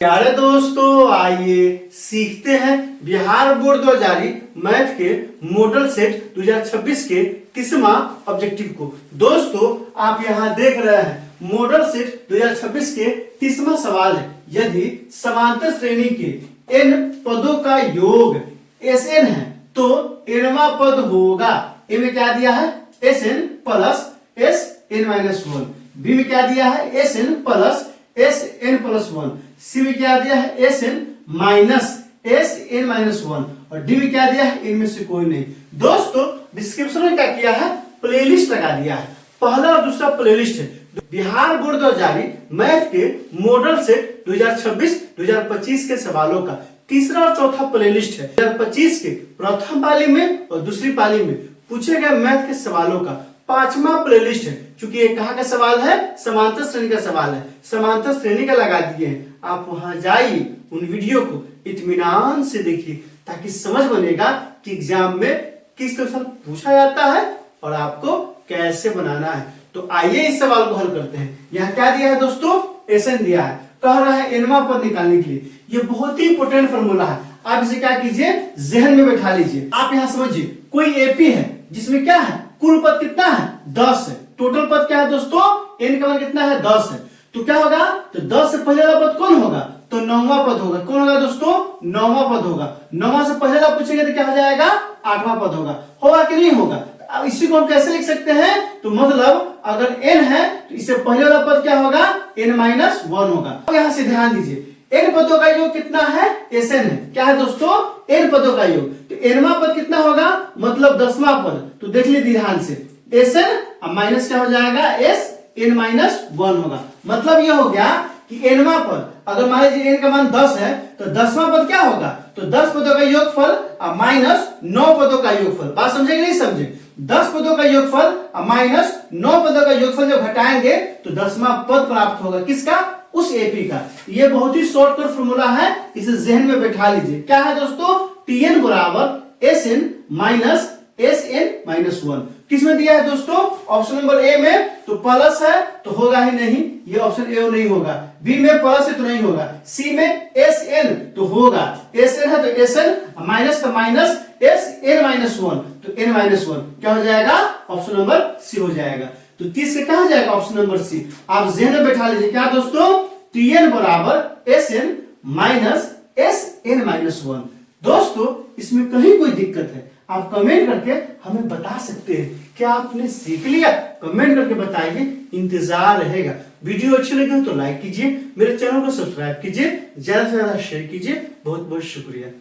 प्यारे दोस्तों, आइए सीखते हैं बिहार बोर्ड द्वारा जारी मैथ के मॉडल सेट 2026 के 30वां ऑब्जेक्टिव को। दोस्तों, आप यहाँ देख रहे हैं मॉडल सेट 2026 के 30वां सवाल है। यदि समांतर श्रेणी के n पदों का योग Sn है तो nवां पद होगा। ए में क्या दिया है? Sn plus Sn-1। बी में क्या दिया है? Sn plus Sn+1। सी में क्या दिया है? Sn minus Sn-1। और डी में क्या दिया है? इनमें से कोई नहीं। दोस्तों, डिस्क्रिप्शन में क्या किया है? प्लेलिस्ट लगा दिया है। पहला और दूसरा प्लेलिस्ट है बिहार बोर्ड द्वारा जारी मैथ के मॉडल सेट 2026-2025 के सवालों का। तीसरा और चौथा प्लेलिस्ट है 2025 के प्रथम पाली में और दूसरी पाली में पूछे गए मैथ के सवालों का। पांचवा प्लेलिस्ट है, क्योंकि ये कहाँ का सवाल है? समांतर श्रेणी का सवाल है। समांतर श्रेणी का लगा दिए हैं। आप वहां जाइए, उन वीडियो को इत्मीनान से देखिए, ताकि समझ बनेगा कि एग्जाम में किस तरह से पूछा जाता है और आपको कैसे बनाना है। तो आइए इस सवाल को हल करते हैं। यहाँ क्या दिया है दोस्तों? Sn दिया है। कह रहा है nवां पद निकालने के लिए। ये बहुत ही इंपोर्टेंट फॉर्मूला है। आप इसे क्या कीजिए? जहन में बैठा लीजिए। आप यहाँ समझिए, कोई एपी है जिसमें क्या है? कुल पद कितना है? 10 है। टोटल पद क्या है दोस्तों? n का मान कितना है? 10 है। तो क्या होगा? तो 10 से पहले वाला पद कौन होगा? तो 9वां पद होगा। कौन होगा दोस्तों? 9वां पद होगा। 9वां से पहले वाला पूछेंगे तो क्या हो जाएगा? 8वां पद होगा कि नहीं होगा? अब इसी को हम कैसे लिख सकते हैं? तो मतलब अगर n है तो इससे पहले वाला पद क्या होगा? n-1 होगा। अब यहाँ से ध्यान दीजिए, n पदों का योग कितना है? Sn है। क्या है दोस्तों? n पदों का योग। तो nवां पद कितना होगा? मतलब 10वां पद। तो देख लीजिए ध्यान से, Sn अब माइनस क्या हो जाएगा? Sn-1 होगा। मतलब ये हो गया कि nवां पद, अगर मान लीजिए n का मान 10 है तो 10वां पद क्या होगा? तो 10 पदों का योगफल माइनस 9 पदों का योगफल। बात समझे कि नहीं समझे? 10 पदों का योगफल माइनस 9 पदों का योगफल जब घटाएंगे तो 10वां पद प्राप्त होगा। किसका? उस एपी का। ये बहुत ही शॉर्टकट फॉर्मूला है, इसे जहन में बैठा लीजिए। क्या है दोस्तों? Tn बराबर Sn माइनस Sn-1। किसमें दिया है दोस्तों? ऑप्शन नंबर ए में। तो प्लस है तो होगा ही नहीं, ये ऑप्शन ए नहीं होगा। बी में प्लस है तो नहीं होगा। सी में Sn तो होगा। Sn है तो Sn, माइनस तो माइनस Sn-1 तो n-1 क्या हो जाएगा? ऑप्शन नंबर सी हो जाएगा। तो 30 से क्या हो जाएगा? Option number C. आप जहन में बैठा लीजिए। क्या दोस्तों? Tn बराबर Sn माइनस Sn-1। दोस्तों, इसमें कहीं कोई दिक्कत है आप कमेंट करके हमें बता सकते हैं। क्या आपने सीख लिया? कमेंट करके बताइए, इंतजार रहेगा। वीडियो अच्छी लगी तो लाइक कीजिए, मेरे चैनल को सब्सक्राइब कीजिए, ज्यादा से ज्यादा शेयर कीजिए। बहुत बहुत शुक्रिया।